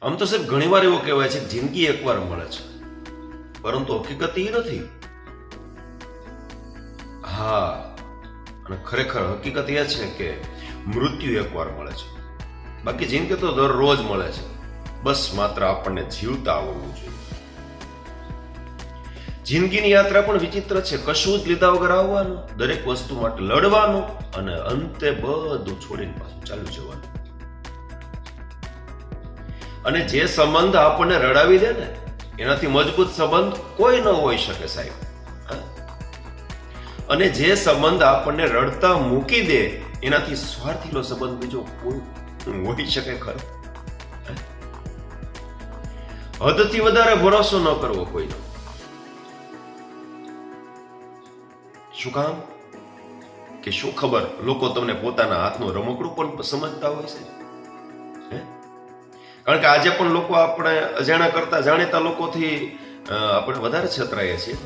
આમ તો સાહેબ ઘણીવાર એવું કહેવાય છે કે જિંદગી એકવાર મળે છે, પરંતુ હકીકત એ નથી. હા, અને ખરેખર હકીકત એ છે કે મૃત્યુ એકવાર મળે છે, બાકી જિંદગી તો દરરોજ મળે છે. બસ માત્ર આપણને જીવતા આવડવું જોઈએ. જિંદગીની યાત્રા પણ વિચિત્ર છે. કશું જ લીધા વગર આવવાનું, દરેક વસ્તુ માટે લડવાનું, અને અંતે બધું છોડીને પાછું ચાલુ જવાનું. અને જે સંબંધ આપણને રડાવી દે ને, એનાથી મજબૂત સંબંધ કોઈ ન હોઈ શકે સાહેબ. અને જે સંબંધ આપણને રડતા મૂકી દે, એનાથી સ્વાર્થીનો સંબંધ બીજો કોઈ હોઈ શકે ખરો? હદથી વધારે ભરોસો ન કરવો કોઈનો. શું કામ? કે શું ખબર, લોકો તમને પોતાના હાથનું રમકડું પણ સમજતા હોય છે. કારણ કે આજે પણ લોકો આપણે અજાણ્યા કરતા જાણીતા લોકોથી આપણે વધારે છતરાઈએ છીએ.